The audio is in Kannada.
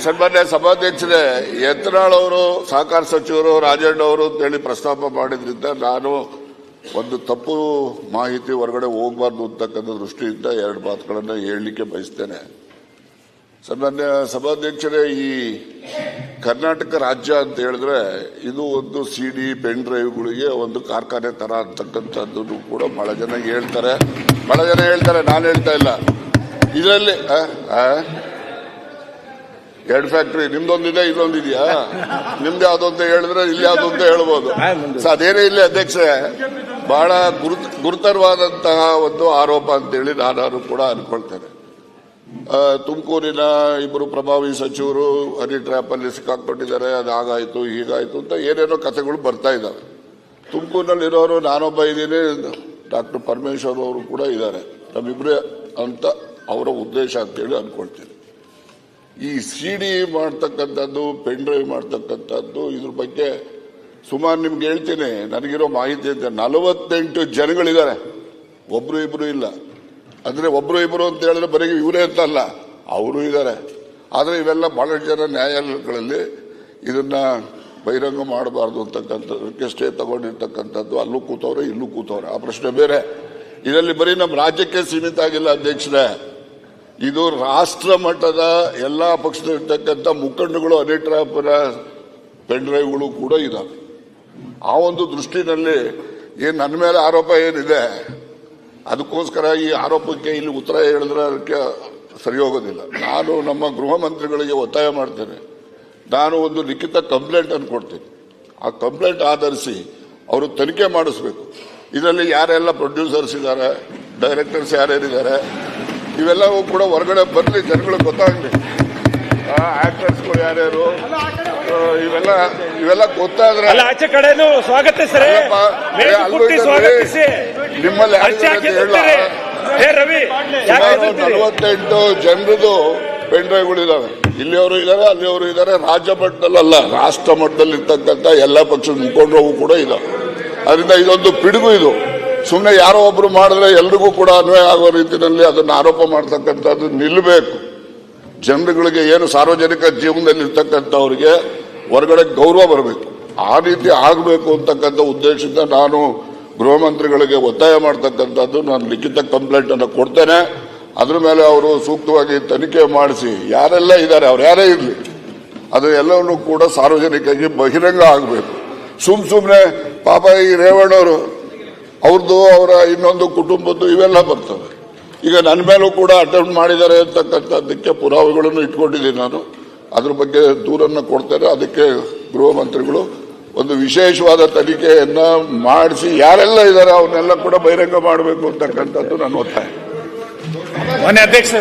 ಸನ್ಮಾನ್ಯ ಸಭಾಧ್ಯಕ್ಷರೇ, ಯತ್ನಾಳ್ ಅವರು ಸಹಕಾರ ಸಚಿವರು ರಾಜಣ್ಣ ಅವರು ಅಂತೇಳಿ ಪ್ರಸ್ತಾಪ ಮಾಡಿದ್ರಿಂದ ನಾನು ಒಂದು ತಪ್ಪು ಮಾಹಿತಿ ಹೊರಗಡೆ ಹೋಗಬಾರ್ದು ಅಂತಕ್ಕಂಥ ದೃಷ್ಟಿಯಿಂದ ಎರಡು ಮಾತುಗಳನ್ನು ಹೇಳಲಿಕ್ಕೆ ಬಯಸ್ತೇನೆ. ಸನ್ಮಾನ್ಯ ಸಭಾಧ್ಯಕ್ಷರೇ, ಈ ಕರ್ನಾಟಕ ರಾಜ್ಯ ಅಂತ ಹೇಳಿದ್ರೆ ಇದು ಒಂದು ಸಿಡಿ ಪೆನ್ ಡ್ರೈವ್ಗಳಿಗೆ ಒಂದು ಕಾರ್ಖಾನೆ ತರ ಅಂತಕ್ಕಂಥದ್ದು ಕೂಡ ಬಹಳ ಜನ ಹೇಳ್ತಾರೆ. ನಾನು ಹೇಳ್ತಾ ಇಲ್ಲ. ಇದರಲ್ಲಿ ಎರಡು ಫ್ಯಾಕ್ಟ್ರಿ ನಿಮ್ದೊಂದಿದೆ, ಇದೊಂದಿದೆಯಾ? ನಿಮ್ದು ಯಾವ್ದು ಅಂತ ಹೇಳಿದ್ರೆ ಇಲ್ಲಿ ಯಾವ್ದು ಅಂತ ಹೇಳ್ಬೋದು. ಅದೇನೇ ಇಲ್ಲ ಅಧ್ಯಕ್ಷರೇ, ಬಹಳ ಗುರುತರವಾದಂತಹ ಒಂದು ಆರೋಪ ಅಂತೇಳಿ ನಾನು ಕೂಡ ಅನ್ಕೊಳ್ತೇನೆ. ತುಮಕೂರಿನ ಇಬ್ಬರು ಪ್ರಭಾವಿ ಸಚಿವರು ಹನಿ ಟ್ರ್ಯಾಪ್ ಅಲ್ಲಿ ಸಿಕ್ಕಾಕೊಂಡಿದ್ದಾರೆ, ಅದಾಗಾಯ್ತು ಹೀಗಾಯ್ತು ಅಂತ ಏನೇನೋ ಕಥೆಗಳು ಬರ್ತಾ ಇದ್ದಾವೆ. ತುಮಕೂರಿನಲ್ಲಿರೋರು ನಾನೊಬ್ಬ ಇದ್ದೀನಿ, ಡಾಕ್ಟರ್ ಪರಮೇಶ್ವರ್ ಅವರು ಕೂಡ ಇದ್ದಾರೆ, ನಮ್ಮಿಬ್ರೇ ಅಂತ ಅವರ ಉದ್ದೇಶ ಅಂತೇಳಿ ಅನ್ಕೊಳ್ತೀನಿ. ಈ ಸಿಡಿ ಮಾಡ್ತಕ್ಕಂಥದ್ದು, ಪೆನ್ ಡ್ರೈವ್ ಮಾಡ್ತಕ್ಕಂಥದ್ದು, ಇದ್ರ ಬಗ್ಗೆ ಸುಮಾರು ನಿಮ್ಗೆ ಹೇಳ್ತೀನಿ. ನನಗಿರೋ ಮಾಹಿತಿ ಅಂತ 48 ಜನಗಳಿದ್ದಾರೆ, ಒಬ್ರು ಇಬ್ರು ಇಲ್ಲ. ಅಂದ್ರೆ ಒಬ್ರು ಇಬ್ರು ಅಂತ ಹೇಳಿದ್ರೆ ಬರೀ ಇವರೇ ಅಂತಲ್ಲ, ಅವರು ಇದ್ದಾರೆ. ಆದರೆ ಇವೆಲ್ಲ ಬಹಳಷ್ಟು ಜನ ನ್ಯಾಯಾಲಯಗಳಲ್ಲಿ ಇದನ್ನ ಬಹಿರಂಗ ಮಾಡಬಾರ್ದು ಅಂತಕ್ಕಂಥದ್ದಕ್ಕೆ ಸ್ಟೇ ತಗೊಂಡಿರ್ತಕ್ಕಂಥದ್ದು, ಅಲ್ಲೂ ಕೂತವ್ರೆ ಇಲ್ಲೂ ಕೂತವ್ರೆ, ಆ ಪ್ರಶ್ನೆ ಬೇರೆ. ಇದರಲ್ಲಿ ಬರೀ ನಮ್ಮ ರಾಜ್ಯಕ್ಕೆ ಸೀಮಿತ ಆಗಿಲ್ಲ ಅಧ್ಯಕ್ಷರೇ, ಇದು ರಾಷ್ಟ್ರ ಮಟ್ಟದ ಎಲ್ಲಾ ಪಕ್ಷದಲ್ಲಿರ್ತಕ್ಕಂಥ ಮುಖಂಡಗಳು ಹನಿ ಟ್ರ್ಯಾಪ್ನ ಪೆನ್ ಡ್ರೈವ್ಗಳು ಕೂಡ ಇದಾವೆ. ಆ ಒಂದು ದೃಷ್ಟಿನಲ್ಲಿ ನನ್ನ ಮೇಲೆ ಆರೋಪ ಏನಿದೆ, ಅದಕ್ಕೋಸ್ಕರ ಈ ಆರೋಪಕ್ಕೆ ಇಲ್ಲಿ ಉತ್ತರ ಹೇಳಿದ್ರೆ ಅದಕ್ಕೆ ಸರಿ ಹೋಗೋದಿಲ್ಲ. ನಾನು ನಮ್ಮ ಗೃಹ ಮಂತ್ರಿಗಳಿಗೆ ಒತ್ತಾಯ ಮಾಡ್ತೇನೆ, ನಾನು ಒಂದು ಲಿಖಿತ ಕಂಪ್ಲೇಂಟ್ ಅನ್ನು ಕೊಡ್ತೀನಿ. ಆ ಕಂಪ್ಲೇಂಟ್ ಆಧರಿಸಿ ಅವರು ತನಿಖೆ ಮಾಡಿಸ್ಬೇಕು. ಇದರಲ್ಲಿ ಯಾರೆಲ್ಲ ಪ್ರೊಡ್ಯೂಸರ್ಸ್ ಇದ್ದಾರೆ, ಡೈರೆಕ್ಟರ್ಸ್ ಯಾರ್ಯಾರಿದ್ದಾರೆ, ಇವೆಲ್ಲವೂ ಕೂಡ ಹೊರಗಡೆ ಬರಲಿ, ಜನಗಳಿಗೆ ಗೊತ್ತಾಗಲಿ. ಆಕ್ಟರ್ಸ್ಗಳು ಯಾರ್ಯಾರು, ಇವೆಲ್ಲ ಗೊತ್ತಾದ್ರೆ ನಿಮ್ಮಲ್ಲಿ 48 ಜನರದು ಪೆನ್ ಡ್ರೈವ್ಗಳಿದಾವೆ. ಇಲ್ಲಿಯವರು ಇದ್ದಾರೆ, ಅಲ್ಲಿಯವರು ಇದ್ದಾರೆ. ರಾಜ್ಯ ಮಟ್ಟದಲ್ಲ, ರಾಷ್ಟ್ರ ಮಟ್ಟದಲ್ಲಿ ಇರ್ತಕ್ಕಂಥ ಎಲ್ಲ ಪಕ್ಷದ ಮುಖಂಡರು ಕೂಡ ಇದಾವೆ. ಅದರಿಂದ ಇದೊಂದು ಪಿಡುಗು. ಇದು ಸುಮ್ಮನೆ ಯಾರೋ ಒಬ್ರು ಮಾಡಿದ್ರೆ ಎಲ್ರಿಗೂ ಕೂಡ ಅನ್ವಯ ಆಗೋ ರೀತಿಯಲ್ಲಿ ಅದನ್ನು ಆರೋಪ ಮಾಡ್ತಕ್ಕಂಥದ್ದು ನಿಲ್ಲಬೇಕು. ಜನರುಗಳಿಗೆ ಏನು ಸಾರ್ವಜನಿಕ ಜೀವನದಲ್ಲಿ ಇರ್ತಕ್ಕಂಥವ್ರಿಗೆ ಹೊರಗಡೆ ಗೌರವ ಬರಬೇಕು, ಆ ರೀತಿ ಆಗಬೇಕು ಅಂತಕ್ಕಂಥ ಉದ್ದೇಶದಿಂದ ನಾನು ಗೃಹ ಮಂತ್ರಿಗಳಿಗೆ ಒತ್ತಾಯ ಮಾಡ್ತಕ್ಕಂಥದ್ದು. ನಾನು ಲಿಖಿತ ಕಂಪ್ಲೇಂಟ್ ಅನ್ನು ಕೊಡ್ತೇನೆ. ಅದ್ರ ಮೇಲೆ ಅವರು ಸೂಕ್ತವಾಗಿ ತನಿಖೆ ಮಾಡಿಸಿ ಯಾರೆಲ್ಲ ಇದ್ದಾರೆ, ಅವ್ರು ಯಾರೇ ಇರಲಿ, ಅದು ಎಲ್ಲವನ್ನೂ ಕೂಡ ಸಾರ್ವಜನಿಕರಿಗೆ ಬಹಿರಂಗ ಆಗಬೇಕು. ಸುಮ್ಮನೆ ಪಾಪ ಈ ರೇವಣ್ಣವರು ಅವ್ರದ್ದು, ಅವರ ಇನ್ನೊಂದು ಕುಟುಂಬದ್ದು ಇವೆಲ್ಲ ಬರ್ತವೆ. ಈಗ ನನ್ನ ಮೇಲೂ ಕೂಡ ಅಟೆಂಪ್ಟ್ ಮಾಡಿದ್ದಾರೆ ಅಂತಕ್ಕಂಥದ್ದಕ್ಕೆ ಪುರಾವೆಗಳನ್ನು ಇಟ್ಕೊಂಡಿದ್ದೀನಿ ನಾನು. ಅದ್ರ ಬಗ್ಗೆ ದೂರನ್ನು ಕೊಡ್ತೇನೆ. ಅದಕ್ಕೆ ಗೃಹ ಮಂತ್ರಿಗಳು ಒಂದು ವಿಶೇಷವಾದ ತನಿಖೆಯನ್ನ ಮಾಡಿಸಿ ಯಾರೆಲ್ಲ ಇದ್ದಾರೆ ಅವನ್ನೆಲ್ಲ ಕೂಡ ಬಹಿರಂಗ ಮಾಡಬೇಕು ಅಂತಕ್ಕಂಥದ್ದು ನನ್ನ ಒತ್ತಾಯ. ಅಧ್ಯಕ್ಷ